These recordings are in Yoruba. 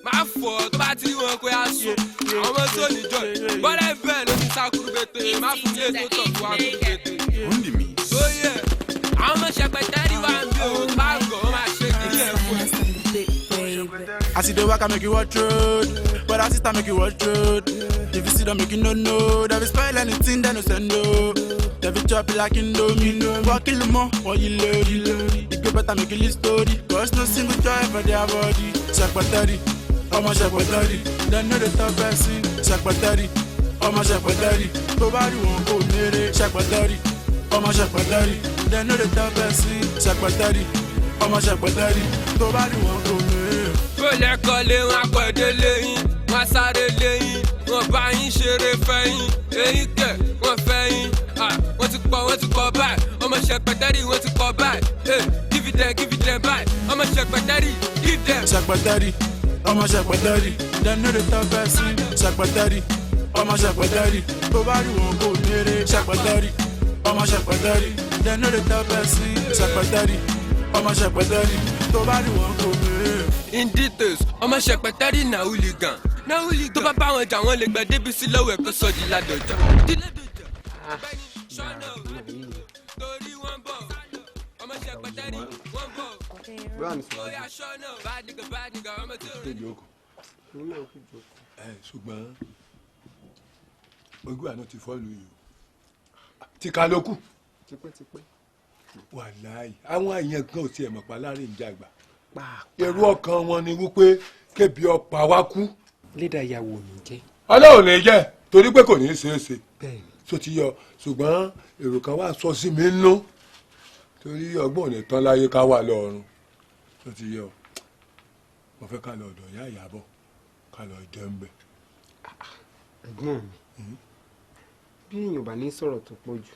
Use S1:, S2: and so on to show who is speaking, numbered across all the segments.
S1: máa fọ̀ tó bá ti wọn kó yá sùn àwọn tó níjọ bọ́lá bẹ́ẹ̀ ló ní sákúrú bẹ́tẹ̀ má fún ilé tó tọ̀ fún akúrú bẹ́tẹ̀. ó yẹ àwọn ọmọ ṣẹpẹtẹ́rì wà ń bí òun bá gọ̀ ọ́ máa ṣe kí ẹ̀ fún ẹ.
S2: I see the work I make you watch road, but I sister make you watch road. If you see them make you no know, they will spoil anything they no send no. They will chop like Indomie, walk kill them more, or you load. The go better make you list story, cause no single joy for their body. Secretary, oh my secretary, they know the top person. Secretary, oh my secretary, nobody won't go near it. Secretary, oh my secretary, they know the top person. Secretary, oh my secretary, nobody won't go near it.
S1: Bọ́lẹ̀ kọ́lé wọn pẹ̀dé lẹ́yìn, wọn sáré lẹ́yìn, wọn bá yín ṣeré fẹ́yìn, èyí kẹ̀ wọ́n fẹ́yìn, wọ́n ti pọ̀ báyìí, ọmọ ṣẹpẹtẹ́rì wọ́n ti pọ̀ báyìí, give them báyìí, ọmọ ṣẹpẹtẹ́rì give them.
S2: Ṣẹpẹtẹ́rì, ọmọ ṣẹpẹtẹ́rì, dem no dey talk person. Ṣẹpẹtẹ́rì, ọmọ ṣẹpẹtẹ́rì, tó bá rí wọn kò nírè. Ṣẹpẹtẹ́rì, ọmọ ṣẹpẹtẹ́rì, dem no dey talk person. Ṣẹpẹtẹ́rì, ọmọ ṣẹpẹtẹ́rì, tó bá rí wọn kò nírè.
S1: In details, ọmọ ṣẹpẹtẹ́rì na hooligan. Tó bá bá wọn jà wọ́n lè gbẹ débi sí lọ́wọ́ ẹ̀kọ́ sọ di ládọjà. Torí wọ́n bọ̀, ọmọ ṣẹpẹtẹ́rì wọ́n bọ̀.
S3: Ṣùgbọ́n ojú àná ti fọ́ọ̀lù yìí ti ká lókù.
S4: Tipẹ́tipẹ́.
S3: Wàláhì àwọn èèyàn kan ò tiẹ̀ mọ̀ pa láàrin ìjà àgbà. Èrò ọkàn wọn ni wípé kébi ọ̀pá wa kú.
S4: Lédà ìyàwó ò ní jẹ́.
S3: Ọlọ́run ní jẹ́ torí pé kò ní í ṣeé ṣe. Tó ti yọ ṣùgbọ́n èrò kan wà sọ sí mi nínú torí ọgbọ́n ò ní tán láyé ká wà lọ́run. Tó ti yọ mo fẹ́ ká lọ ọ̀dọ̀ ìyá Ìyábọ̀ ká lọ jẹun bẹ̀.
S4: Ẹ̀gbọ́n mi bí èèyàn bá ní sọ̀rọ̀ tó pọ̀ jù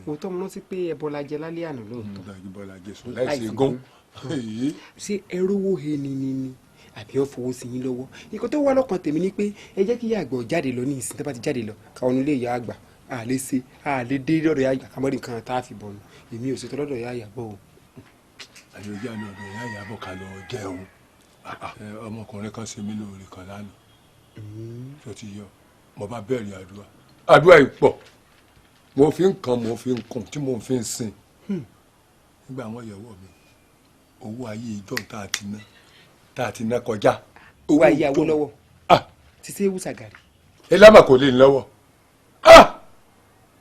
S4: òótọ́ mo rántí pé ẹbọlá jẹ lálẹ́ àná lóòótọ́.
S3: Bọ́lá jẹ sùn láìsí gún.
S4: Ṣé ẹ rówó he ni àbí wọ́n fowó sí yín lọ́wọ́? Nǹkan tó wà lọ́kàn tèmi ni pé ẹ jẹ́ kí ìyá àgbà jáde lọ ní ìsìn tó bá ti jáde lọ káwọn ilé ìyá àgbà àlè ṣe àlè dé lọ́dọ̀ ìyá àgbà kámọ́rin kan tá a fi bọ̀ nù èmi ò ṣètò lọ́dọ̀ ìyá Ìyábọ̀ o.
S3: Àyọ̀jẹ́ àná ọ̀dọ̀ ìyá Ìyábọ̀ ká lọ jẹun ọmọkùnrin kan ṣe mí lóore kan lánàá tó ti yọ mo bá bẹ̀rẹ̀ àdúrà ìpọ̀ mo fi ń kan mo fi ń kùn tí mo fi ń sìn nígbà àwọn ìyàwó mi owó ayé ìjọ tá a ti ná kọjá.
S4: Owó ayé àwọ lọ́wọ́ ti ṣe é wùsàgàrí.
S3: ẹ lámà kò lè ń lọ́wọ́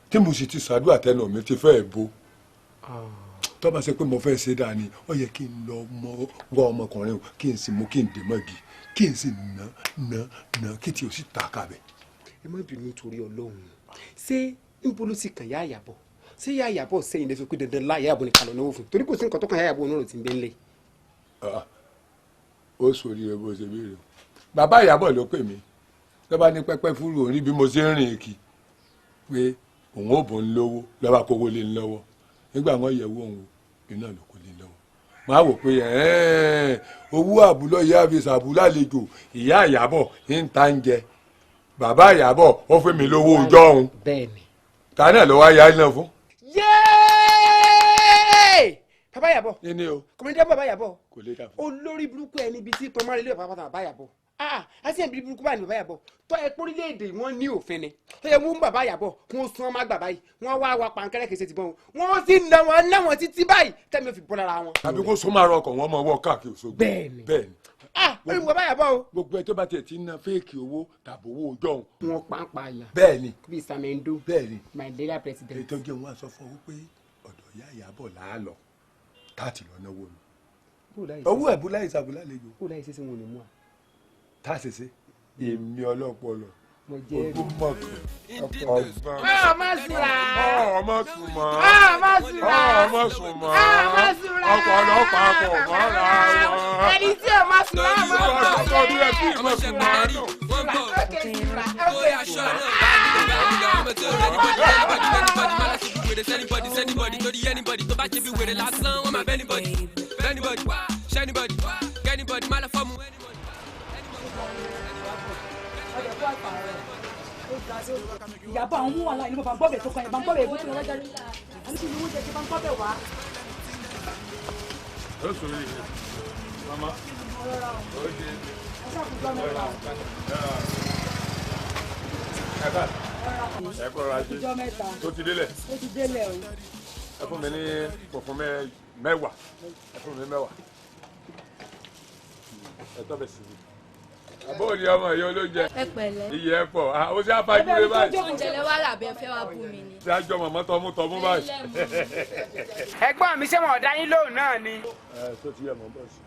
S3: tí mo sì ti ṣàdúrà tẹnu mi ti fẹ́ bo tó bá ṣe pé mo fẹ́ ṣe dáa ni ó yẹ kí n lọ wọ ọmọkùnrin kí n sì mú kí n dè mọ́gi kí n sì ná kí tí o sì ta kábẹ̀.
S4: Ẹ má bínú torí Ọlọ́run ṣé níbo ló ti kàn yá Ìyábọ̀ ṣé yá Ìyábọ̀ sẹ́yìn lẹ́fẹ̀ẹ́ pé dandan láyé Ìyábọ̀ ní kalọ̀ náwó fún torí kò sí nǹkan tó kàn yá Ìyábọ̀ onírò tí ń bẹ́ ńlẹ̀.
S3: ó sòrí rẹ bó ṣe béèrè bàbá Ìyábọ̀ ló pè mí ló bá ní pẹ́pẹ́ fúru òní bí mo ṣe ń rìn kì pé òun ò bò ń lówó lọ́wọ́ kówó lé ń lọ́wọ́ nígbà wọn yẹ̀wò òun iná ló kó lé lọ́wọ́ máa wò pé owó àbúlọ̀ ìyá fi ṣàbúlà lejò ìyá Ìyábọ̀ ń ta ń jẹ bàbá Ìyábọ̀ ó fẹ́ mi lówó ọjọ́ òun ta náà lọ́wọ́ ayá iná fún.
S4: Bàbá Ìyábọ̀ kọ́mọdé bàbá Ìyábọ̀
S3: kò lè dà fún.
S4: olórí burúkú ẹni bíi tí pọnmọ́ ilé bàbá Ìyábọ̀ àti ẹ̀bí burúkú báyìí ní bàbá Ìyábọ̀ tó ẹ pórílẹ̀-èdè wọn ní òfin ni tó yẹ mú bàbá Ìyábọ̀ wọn sún ọmọ àgbà báyìí wọn wá wa pàǹkẹ́rẹ́ kìí ṣe ti bọ́ wọn sì ná wọn títí báyìí tẹ́mi ò fi bọ́ lára wọn.
S3: àbí kó sún máa rọ ọkọ̀ wọn mọ ọwọ́ káàkiri Òṣogbo.
S4: bẹ́ẹ̀ni orí mu bàbá Ìyábọ̀ o.
S3: gbogbo ẹ tó bá tiẹ̀ ti ń ná fẹ́ẹ̀kì owó tàbí owó ọjọ́ òun.
S4: wọn pàǹpà yà.
S3: bẹ́ẹ̀ni
S4: bíi Samendo.
S3: bẹ́ẹ̀ni
S4: Mandela president.
S3: ètò ìjọ wọn sọ fún ọ wípé ọ̀dọ̀ ìyá Ìyábọ̀ là á lọ táàtì lọ náwó ni. owó ẹ̀ búláyì sàbúlà lè yọ.
S4: búláyì ṣe wọn ò ní mú a.
S3: tá a ṣe ṣe èmi ọlọ́pọlọ
S4: mo jẹ́
S3: ojú mọ̀
S4: ọmọ sùnmọ́.
S3: ọmọ sùnmọ́.
S4: ọmọ sùnmọ́.
S3: ọmọ sùnmọ́.
S4: ọmọ sùnmọ́.
S3: ọ̀pọ̀lọpọ̀ àpọ̀ mọ́ra wọn.
S4: ẹni tí ọmọ sùnmọ́ ọmọ sùnmọ́.
S3: ọdún ẹ̀ bí ìmọ̀ sùnmọ́ náà.
S1: wọ́n bọ̀ bóyá aṣọ náà anybody torí anybody tó bá ṣe bí wèrè lásán wọ́n máa bẹ́ anybody ṣe anybody get anybody má lọ fọ́ọ̀mù anybody.
S5: Ìyábọ̀ àwọn mú wàhálà ìlú bàbá ń gbọ́bẹ̀ tó kàn yẹn bá ń gbọ́bẹ̀ ìgbésẹ̀ lọ́wọ́ jáde àní kí ni wọ́n jẹ́ kí bá ń gbọ́bẹ̀ wá.
S3: ó sọ yìí mama ó ṣe ẹ kọ́ra ṣe tó ti délẹ̀.
S5: ó ti délẹ̀ o.
S3: ẹ fún mi ní fùfú mẹ́wàá ẹ fún mi 10. ẹ tọ́ bẹ̀ sí i. àbó ni ọmọ yìí olóúnjẹ.
S6: ẹ pẹ̀lẹ́.
S3: iye ẹ pọ̀ ó sì àfàjúwe báyìí.
S6: oúnjẹ lẹ wá rà bẹ́ẹ̀ fẹ́ wá bú mi ni.
S3: ṣé àjọ mọ̀mọ́ tọmú báyìí.
S4: ẹ̀gbọ́n mi ṣé wọn ò dá yín lóhùn náà ni.
S3: ẹ tó ti yẹ mọ́ bọ́ sí.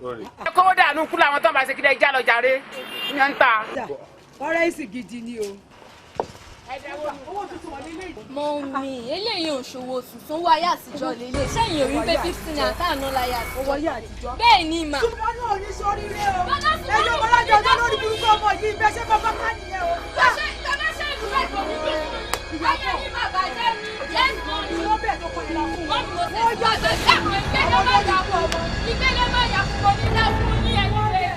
S3: lórí.
S4: ẹ kówó dànù kú làwọn tó ń bá ṣe kí lè já lọ jàre yẹn ń ta.
S5: ọ̀rẹ́ ìsì gidi ni o.
S6: mọ mi eléyìí ò ṣòwò tuntun owó ayé àtijọ́ lélẹ̀ sẹ́yìn òrí pé 15 naira káàánú láyé àtijọ́.
S5: owó ayé àtijọ́.
S6: bẹ́ẹ̀ ni mà.
S5: ṣùgbọ́n náà ní sórí rẹ o. ẹjọ́ bọ́lájọ́ ọjọ́ lórí burúkú ọmọ yìí bẹ́ẹ̀ ṣe bàbá ká nìyẹn o.
S6: bàbá ṣe ìlú rẹ̀ kò ní bí ayé yìí má bàjẹ́ mi. yẹ́sùn ni
S5: wọ́n bẹ̀ tó kọ́ ìlà fún
S6: wọ́n ti mọ̀ sí ìgbà tó ṣàkóso ìgbẹ́lẹ́ má yà fún omi dá fún ní ẹni rẹ̀.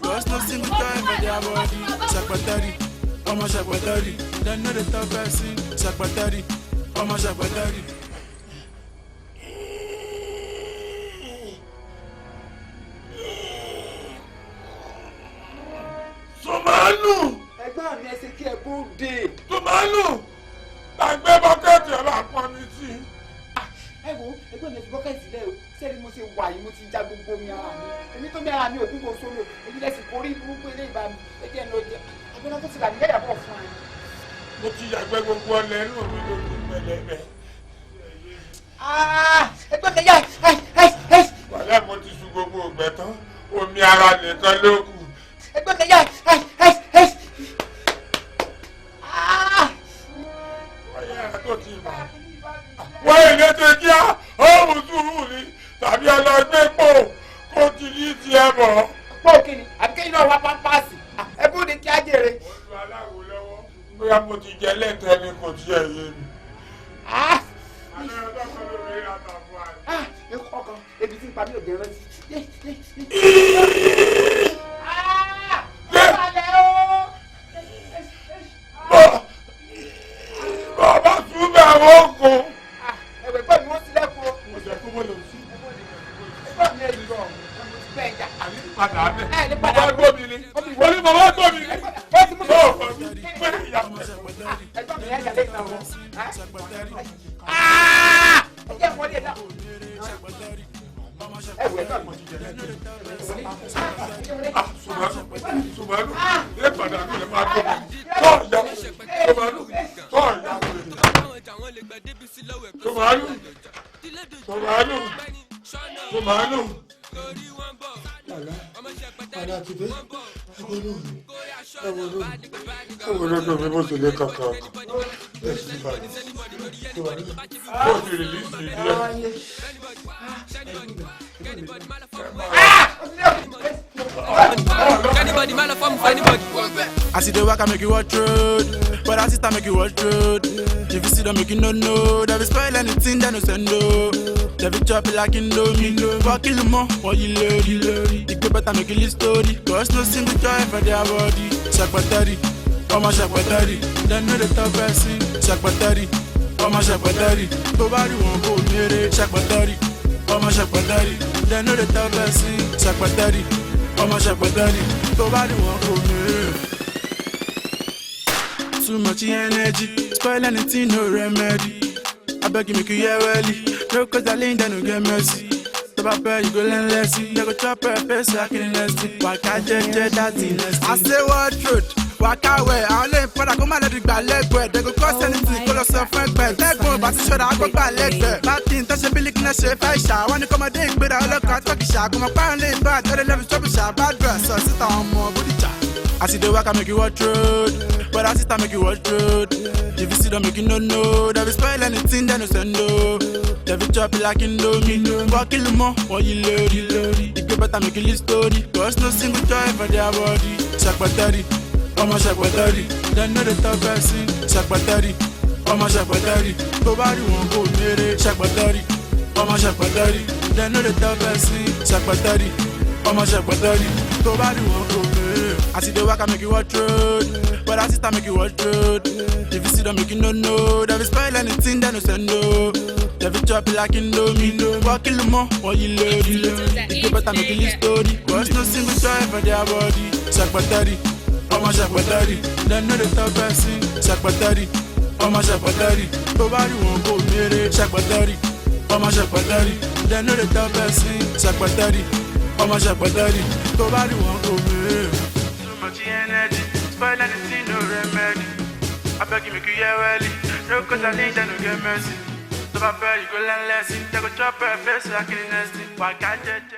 S2: Cause no single time for their body. Sakpatari, ọmọ sakpatari. Dem no dey talk person. Sakpatari, ọmọ sakpatari.
S3: Sọmánù.
S4: ẹ̀gbọ́n mi ẹ ṣe kí ẹ bó dé.
S3: Sọmánù. àgbẹ̀ bọ́kẹ́tì ẹ̀ máa pọn mi sí.
S4: ẹ wo ẹ̀gbọ́n mi ẹ fi bọ́kẹ́tì lẹ́ o sẹ́ni mo ṣe wà yìí mo ti já gbogbo mi ara mi èmi tó mi ara mi ò kún kò sólò èyí lẹ́sìn kó rí burúkú ilé ìbá mi ẹjẹ́ ní ọjọ́ àgbẹ̀nà tó ti rà nílẹ̀ yàbọ̀ fún mi.
S3: mo ti yàgbẹ́ gbogbo ọlẹ́ inú mi lórí pẹlẹbẹ.
S4: ẹ̀gbọ́n mi yá
S3: wàlẹ́ mo ti sun gbogbo ògbẹ́ tán omi ara nìkan ló kù.
S4: ẹ̀gbọ́n mi yá
S3: wáyé tó ti bà. wọ́n ilé tó kíá ọ̀hún sùúrù ni tàbí ọlọ́gbẹ́ pò kó ti yí ti ẹ bọ̀.
S4: pọ̀ kí ni àbí kẹ́yìn náà wá pápásì ẹ bó de kí á jèrè.
S3: mo ju aláwo lọ́wọ́ bóyá mo ti jẹ lẹ́tẹ̀ẹ́ ni kò tiẹ̀ yé mi. alẹ́ ọjọ́ kan ló rí àtàkùn àná.
S4: ọkàn ebi tí ń pa mí ò jẹ́ rántí.
S3: bàbá tún bẹ̀ wọ́n kó.
S4: ẹ̀wẹ̀ gbọ́ mi wọ́n ti lẹ́kọ̀ọ́.
S3: mo jẹ́ kó mo lò sí.
S4: ẹ̀gbọ́n mi ẹ̀ lọ mo ti bẹ́ẹ̀ jà.
S3: padà bẹ̀.
S4: ẹ ní padà
S3: bàbá gbọ́ mi ni. wọ́n ní bàbá gbọ́ mi ni.
S4: ó ti mú mi.
S3: pé ìyá mi.
S4: ẹ̀gbọ́n mi ẹ̀ jà lẹ́yìn náà wọ́n. ẹ̀jẹ̀ wọ́n lé dá. ẹ̀wẹ̀ náà mo ti jẹ
S3: Sùmánù ẹ padà mi lè máa tó mi. tọ́ ìyá Sùmánù tọ́ ìyá Sùmánù Sùmánù Sùmánù. Àlá ti dé ẹ̀wọ̀n lódò mi bó ti lé kankan ẹ̀ sí ìbàdí bó ti rìlíìsì ìdílé.
S1: Anybody, man, I'm for anybody.
S2: I see the work I make you watch road, but I see time make you watch road. If you see them make you no know, they will spoil anything they no send no. They will chop it like Indomie. Fuck kill more, or you load. The good better make you live story, cause no single joy for their body. Sakpatari, ọmọ sakpatari. They know the top person. Sakpatari, ọmọ sakpatari. Tó bá rí wọn kò mèrè. Sakpatari, ọmọ sakpatari. They know the top person. Sakpatari, ọmọ sakpatari. Tó bá rí wọn kò mèrè. Too much energy, spoil anything, no remedy. I beg you make you hear welly. No cause I lean down, no get mercy. Top up you go learn lessy. They go chop her face like in nasty. Waka jeje that's in nasty. I say what truth, waka way. I only for the come and let it go leg way. They go cost anything, call us a friend bed. Leg go, but show I go back leg there. Bad thing, touch a billy, can say fashion. When you come a dig, but I look at fucking shot. Come a pound late bad, they love trouble shot. Bad dress, so sit on more booty chat. I see the work I make you watch road, but I see time make you watch road. If you see them make you no know, they will spoil anything they no send no. They will chop it like Indomie. Fuck kill more, or you load. The good better make you live story, cause no single joy for their body. Sakpatari, ọmọ sakpatari. They know the top person. Sakpatari, ọmọ sakpatari. Tó bá rí wọn kò mèrè. Sakpatari, ọmọ sakpatari. They know the top person. Sakpatari, ọmọ sakpatari. Tó bá rí wọn kò mèrè. I see the work I make you watch road, but I see time make you watch road. If you see them make you no know, they will spoil anything they no send no. They fit chop like Indomie. Walk kill more, or you load it. You better make it story. Cause no single joy for their body. Shakbatari, oh my Shakbatari. They know the top person. Shakbatari, oh my Shakbatari. Nobody won't go near it. Shakbatari, oh my Shakbatari. They know the top person. Shakbatari, oh my Shakbatari. Nobody won't go near it. Too much energy, spoil anything, no remedy. I beg you make you hear well. No cause I need no get mercy. So I pray you go learn lesson. They go chop her face like a nasty. Why can't you?